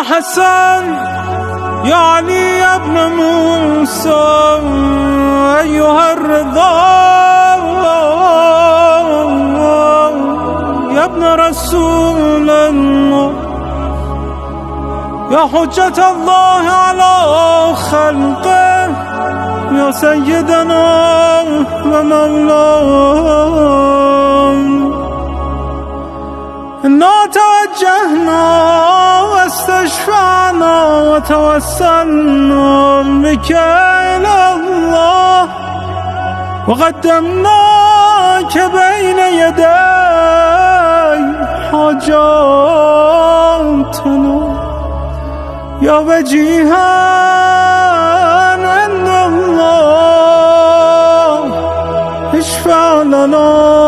حسن يا علي يا ابن موسى أيها الرضا يا ابن رسول الله يا حجة الله على خلقه يا سيدنا ومولانا إنا توجهنا واستشفعنا وتوسلنا بك إلى الله وقدمناك بين يدي حاجاتنا يا وجيها عند الله اشفع لنا